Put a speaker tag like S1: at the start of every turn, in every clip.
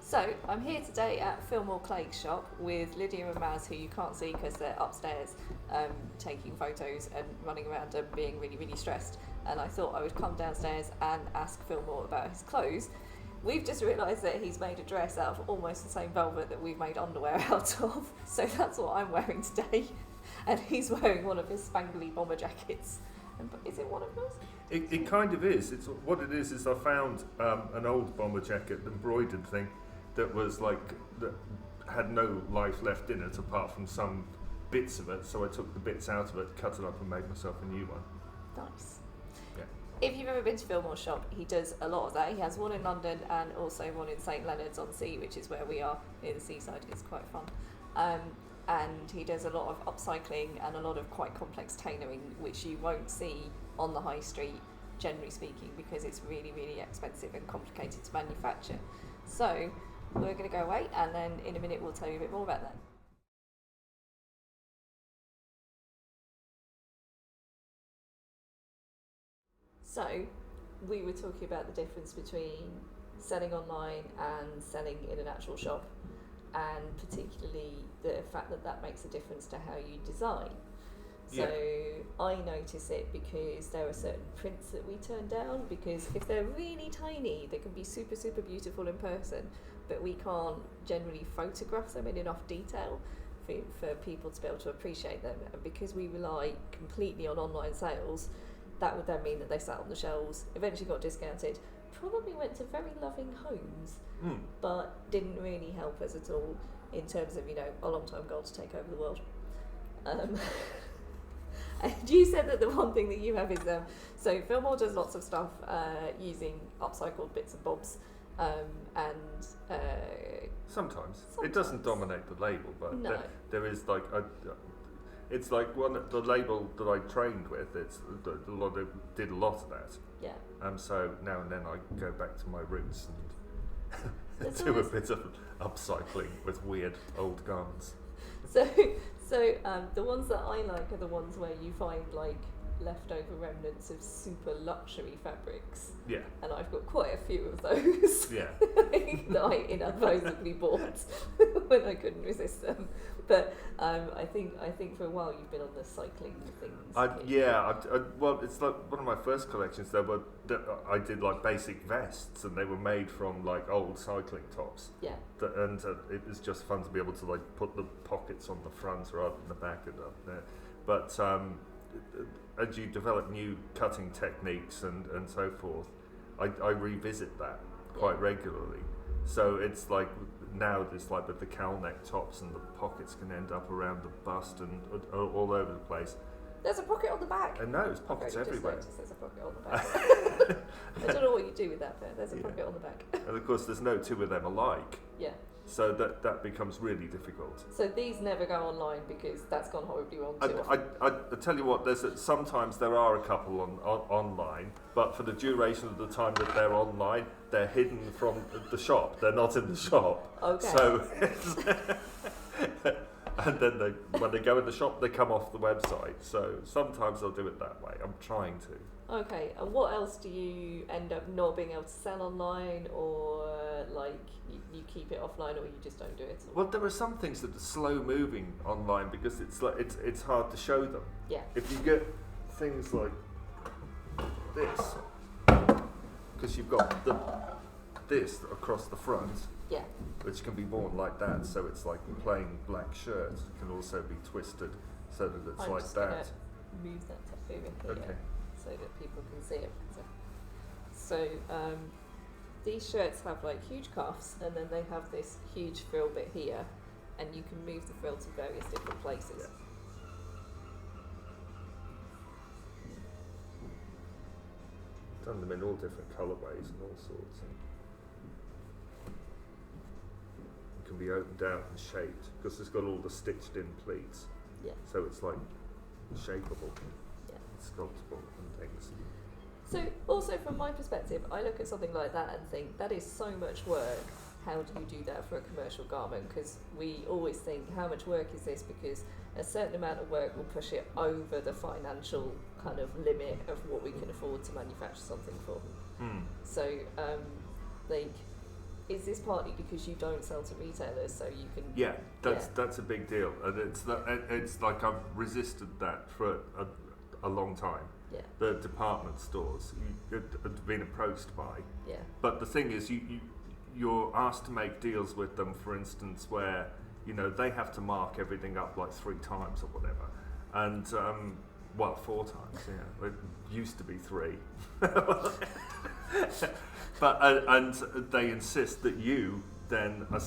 S1: So I'm here today at Philmore Clay's shop with Lydia and Maz, who you can't see because they're upstairs taking photos and running around and being really, really stressed. And I thought I would come downstairs and ask Philmore about his clothes. We've just realised that he's made a dress out of almost the same velvet that we've made underwear out of. So that's what I'm wearing today. And he's wearing one of his spangly bomber jackets. And is it one of yours?
S2: It kind of is. It's what it is I found an old bomber jacket, embroidered thing, that was like that had no life left in it apart from some bits of it. So I took the bits out of it, cut it up, and made myself a new one.
S1: Nice.
S2: Yeah.
S1: If you've ever been to Fillmore's shop, he does a lot of that. He has one in London and also one in St Leonard's on Sea, which is where we are near the seaside. It's quite fun. And he does a lot of upcycling and a lot of quite complex tailoring, which you won't see on the high street, generally speaking, because it's really, really expensive and complicated to manufacture. So we're going to go away, and then in a minute we'll tell you a bit more about that. So we were talking about the difference between selling online and selling in an actual shop, and particularly the fact that that makes a difference to how you design. So I notice it because there are certain prints that we turn down, because if they're really tiny, they can be super, super beautiful in person, but we can't generally photograph them in enough detail for people to be able to appreciate them. And because we rely completely on online sales, that would then mean that they sat on the shelves, eventually got discounted, probably went to very loving homes, but didn't really help us at all in terms of, a long-term goal to take over the world. And you said that the one thing that you have is, so Philmore does lots of stuff using upcycled bits and bobs, and
S2: Sometimes it doesn't dominate the label, but
S1: no.
S2: there is like it's like the label that I trained with. It's did a lot of that.
S1: Yeah.
S2: So now and then I go back to my roots and do a bit of upcycling with weird old garments.
S1: So the ones that I like are the ones where you find like leftover remnants of super luxury fabrics.
S2: Yeah.
S1: And I've got quite a few of those.
S2: Yeah.
S1: that I inadvisably bought when I couldn't resist them. But I think for a while you've been on the cycling things.
S2: Well, it's like one of my first collections. I did like basic vests, and they were made from like old cycling tops.
S1: Yeah.
S2: And it was just fun to be able to like put the pockets on the front rather than the back and up there. But as you develop new cutting techniques and so forth, I revisit that quite regularly. So it's like now there's like with the cowl neck tops, and the pockets can end up around the bust and all over the place.
S1: There's a pocket on the back.
S2: And no, there's pockets everywhere.
S1: There's a pocket on the back. I don't know what you do with that, but there's a pocket on the back.
S2: And of course there's no two of them alike.
S1: Yeah.
S2: So that becomes really difficult.
S1: So these never go online because that's gone horribly wrong too often.
S2: I tell you what, sometimes there are a couple online, but for the duration of the time that they're online, they're hidden from the shop. They're not in the shop.
S1: Okay.
S2: So, and then when they go in the shop, they come off the website. So sometimes I'll do it that way. I'm trying to.
S1: Okay, and what else do you end up not being able to sell online, or like you keep it offline, or you just don't do it?
S2: Well, there are some things that are slow moving online because it's hard to show them.
S1: Yeah.
S2: If you get things like this, because you've got this across the front,
S1: yeah,
S2: which can be worn like that, so it's like a plain black shirt. It can also be twisted so that it's like that.
S1: Move that over here.
S2: Okay.
S1: So that people can see it better. So these shirts have like huge cuffs, and then they have this huge frill bit here, and you can move the frill to various different places.
S2: Yeah. Done them in all different colourways and all sorts. It can be opened out and shaped because it's got all the stitched in pleats.
S1: Yeah.
S2: So it's like shapeable. Sculptable and things.
S1: So also from my perspective, I look at something like that and think that is so much work. How do you do that for a commercial garment? Because we always think, how much work is this? Because a certain amount of work will push it over the financial kind of limit of what we can afford to manufacture something for. So like is this partly because you don't sell to retailers, so you can?
S2: Yeah, that's a big deal, and it's like I've resisted that for a long time.
S1: Yeah.
S2: The department stores you've been approached by.
S1: Yeah.
S2: But the thing is, you're asked to make deals with them, for instance, where they have to mark everything up like 3 times or whatever, and 4 times. Yeah, it used to be 3. But and they insist that you then are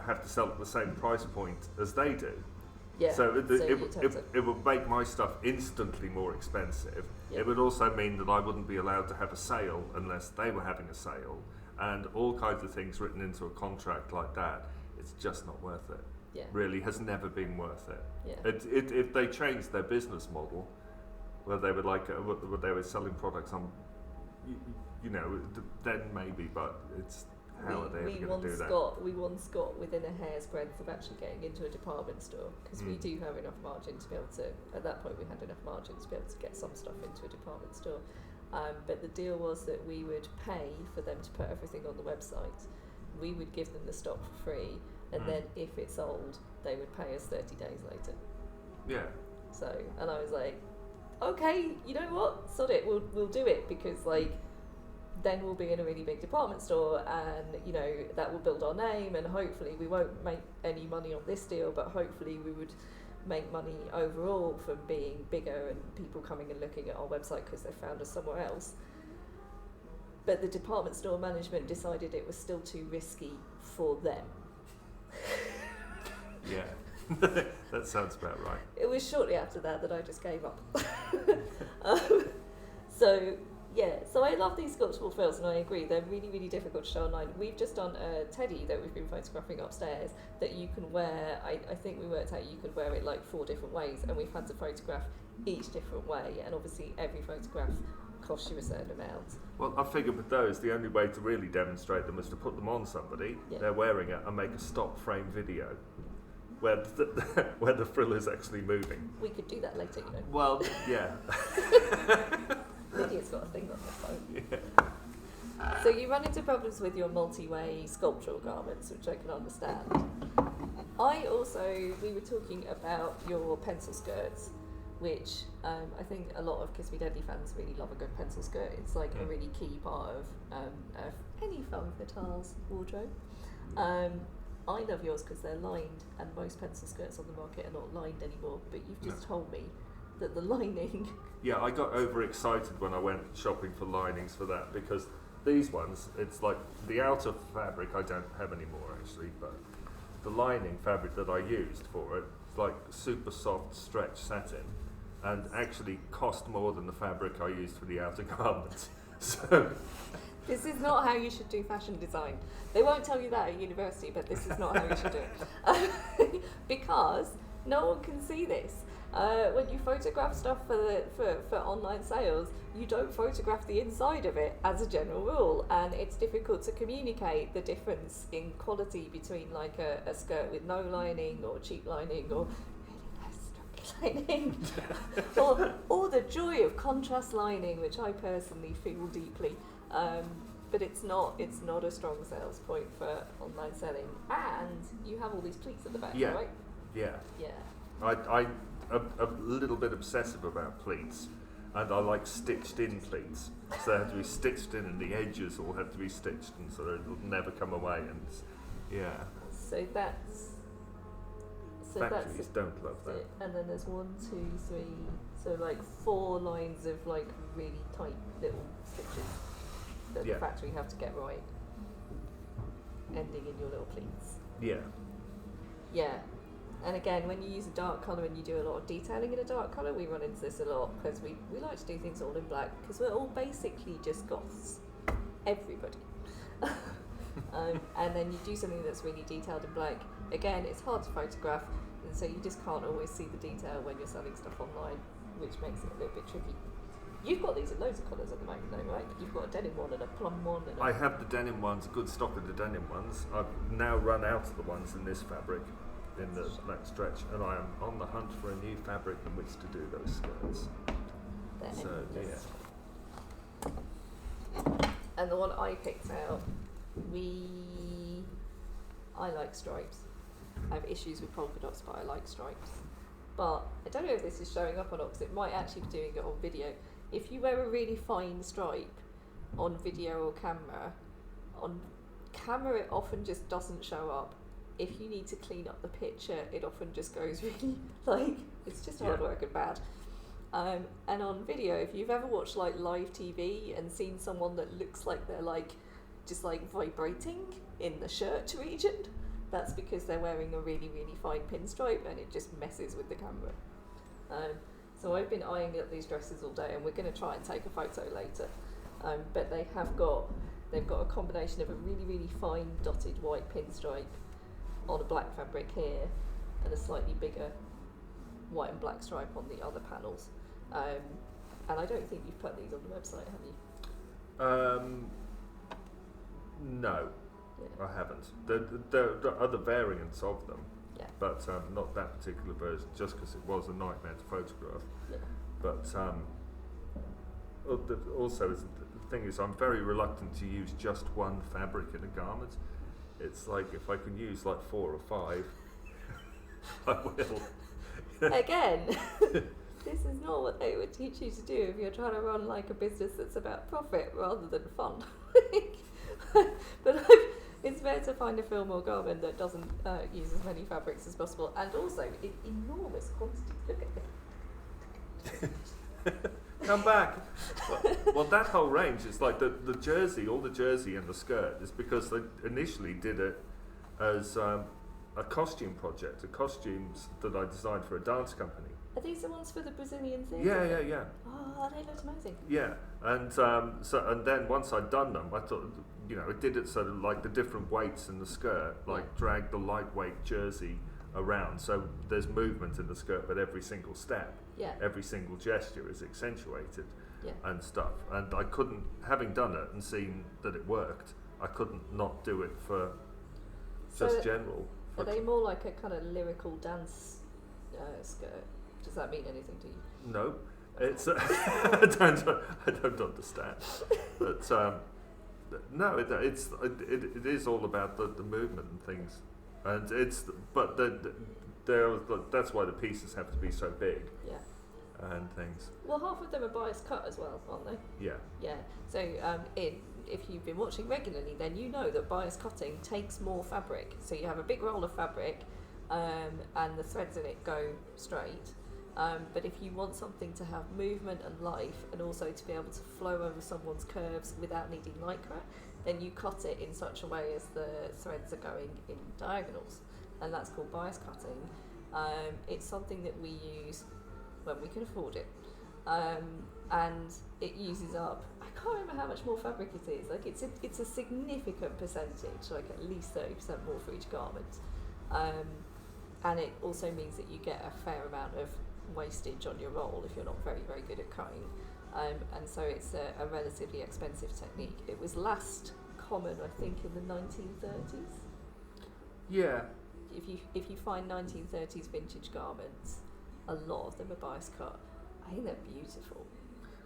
S2: have to sell at the same price point as they do.
S1: Yeah.
S2: So it would make my stuff instantly more expensive.
S1: Yeah.
S2: It would also mean that I wouldn't be allowed to have a sale unless they were having a sale, and all kinds of things written into a contract like that. It's just not worth it.
S1: Yeah.
S2: Really has never been worth it.
S1: Yeah.
S2: If they changed their business model, where they would where they were selling products on, then maybe. But it's how are they ever going to do that?
S1: We once got within a hair's breadth of actually getting into a department store, because we do have enough margin to be able to. At that point, we had enough margin to be able to get some stuff into a department store. But the deal was that we would pay for them to put everything on the website. We would give them the stock for free, and then if it sold, they would pay us 30 days later.
S2: Yeah.
S1: So, and I was like, okay, you know what? Sod it, we'll do it, because then we'll be in a really big department store, and that will build our name, and hopefully we won't make any money on this deal, but hopefully we would make money overall from being bigger and people coming and looking at our website because they found us somewhere else. But the department store management decided it was still too risky for them.
S2: Yeah, that sounds about right.
S1: It was shortly after that I just gave up. So I love these sculptable frills, and I agree, they're really, really difficult to show online. We've just done a teddy that we've been photographing upstairs that you can wear, I think we worked out you could wear it like 4 different ways, and we've had to photograph each different way, and obviously every photograph costs you a certain amount.
S2: Well, I figured with those, the only way to really demonstrate them is to put them on somebody, they're wearing it, and make a stop frame video where the frill is actually moving.
S1: We could do that later,
S2: Well, yeah.
S1: Lydia's got a thing on her phone. Yeah. So you run into problems with your multi-way sculptural garments, which I can understand. We were talking about your pencil skirts, which I think a lot of Kiss Me Deadly fans really love a good pencil skirt. It's like a really key part of any femme fatale's wardrobe. I love yours because they're lined, and most pencil skirts on the market are not lined anymore, but you've just told me that the lining...
S2: Yeah, I got overexcited when I went shopping for linings for that, because these ones, it's like the outer fabric I don't have anymore actually, but the lining fabric that I used for it, it's like super soft stretch satin, and actually cost more than the fabric I used for the outer garments. So
S1: this is not how you should do fashion design. They won't tell you that at university, but this is not how you should do it. Because no one can see this. When you photograph stuff for online sales, you don't photograph the inside of it as a general rule, and it's difficult to communicate the difference in quality between like a skirt with no lining or cheap lining or really nice lining or the joy of contrast lining, which I personally feel deeply. But it's not a strong sales point for online selling, and you have all these pleats at the back, right?
S2: Yeah. I'm a little bit obsessive about pleats, and I like stitched in pleats. So they have to be stitched in, and the edges all have to be stitched, and so it'll never come away. And factories don't love that.
S1: And then there's 1, 2, 3, so like 4 lines of like really tight little stitches that the factory have to get right, ending in your little pleats. Yeah. And again, when you use a dark colour and you do a lot of detailing in a dark colour, we run into this a lot because we like to do things all in black because we're all basically just goths. Everybody. And then you do something that's really detailed in black. Again, it's hard to photograph, and so you just can't always see the detail when you're selling stuff online, which makes it a little bit tricky. You've got these in loads of colours at the moment though, right? You've got a denim one and a plum one.
S2: I have the denim ones, good stock of the denim ones. I've now run out of the ones in this fabric, in the black stretch, and I am on the hunt for a new fabric in which to do those skirts.
S1: And the one I picked out, we I like stripes. I have issues with polka dots, but I like stripes. But I don't know if this is showing up or not, because it might actually be doing it on video. If you wear a really fine stripe on video or camera, on camera it often just doesn't show up. If you need to clean up the picture, it often just goes really, like, it's just hard work and bad. And on video, if you've ever watched like live TV and seen someone that looks like they're like just like vibrating in the shirt region, that's because they're wearing a really, really fine pinstripe and it just messes with the camera. So I've been eyeing up these dresses all day, and we're going to try and take a photo later. But they've got a combination of a really, really fine dotted white pinstripe on a black fabric here, and a slightly bigger white and black stripe on the other panels. And I don't think you've put these on the website, have you?
S2: No,
S1: Yeah.
S2: I haven't. There are other variants of them,
S1: Yeah.
S2: but not that particular version, just because it was a nightmare to photograph.
S1: Yeah.
S2: But also, the thing is, I'm very reluctant to use just one fabric in a garment. It's like, if I can use like 4 or 5, I will.
S1: Again, this is not what they would teach you to do if you're trying to run like a business that's about profit rather than fun. But it's better to find a Philmore garment that doesn't use as many fabrics as possible, and also in enormous quantities. Look at this.
S2: Come back. Well, that whole range is like the jersey, all the jersey and the skirt is because they initially did it as a costume project, costumes that I designed for a dance company.
S1: Are these the ones for the Brazilian theatre?
S2: Yeah.
S1: Oh, they look amazing.
S2: Yeah, and then once I'd done them, I thought, it did it so that like the different weights in the skirt, like drag the lightweight jersey around, so there's movement in the skirt, but every single step, every single gesture is accentuated and stuff. And I couldn't, having done it and seen that it worked, I couldn't not do it for just general.
S1: Are they more like a kind of lyrical dance skirt? Does that mean anything to you?
S2: No, it's I don't understand, but no, it is all about the movement and things, and that's why the pieces have to be so big.
S1: Yeah.
S2: And things.
S1: Well, half of them are bias cut as well, aren't they?
S2: Yeah.
S1: Yeah. So if you've been watching regularly, then you know that bias cutting takes more fabric. So you have a big roll of fabric, and the threads in it go straight. But if you want something to have movement and life, and also to be able to flow over someone's curves without needing lycra, then you cut it in such a way as the threads are going in diagonals, and that's called bias cutting. It's something that we use when we can afford it, and it uses up, I can't remember how much more fabric it is, like it's a significant percentage, like at least 30% more for each garment, and it also means that you get a fair amount of wastage on your roll if you're not very, very good at cutting, and so it's a relatively expensive technique. It was last common, I think, in the 1930s.
S2: Yeah.
S1: If you find 1930s vintage garments, a lot of them are bias cut. I think they're beautiful.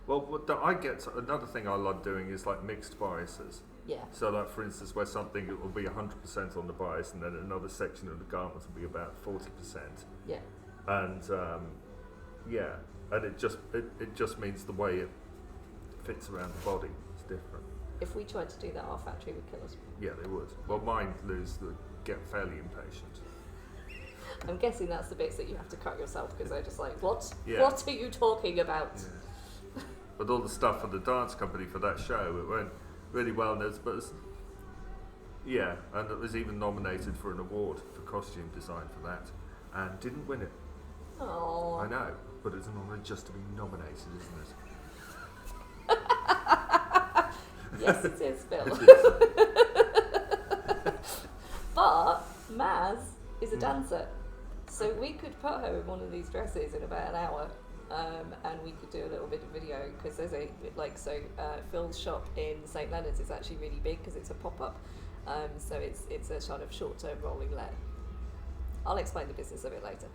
S2: Well, I get another thing I love doing is like mixed biases.
S1: Yeah.
S2: So, like for instance, where something will be 100% on the bias, and then another section of the garment will be about 40%.
S1: Yeah.
S2: And and it just means the way it fits around the body is different.
S1: If we tried to do that, our factory would kill us.
S2: Yeah, they would. Well, mine get fairly impatient.
S1: I'm guessing that's the bits that you have to cut yourself, because they're just like, what?
S2: Yeah.
S1: What are you talking about?
S2: Yeah. But all the stuff for the dance company for that show, it went really well. And and it was even nominated for an award for costume design for that, and didn't win it.
S1: Oh.
S2: I know, but it's an honour just to be nominated, isn't it?
S1: Yes, it is, Phil.
S2: It is.
S1: But Maz is a dancer, so we could put her in one of these dresses in about an hour, and we could do a little bit of video, because there's Phil's shop in St Leonard's is actually really big because it's a pop-up, so it's a kind of short-term rolling let. I'll explain the business of it later,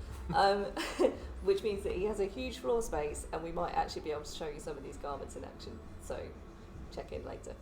S1: which means that he has a huge floor space, and we might actually be able to show you some of these garments in action, so check in later.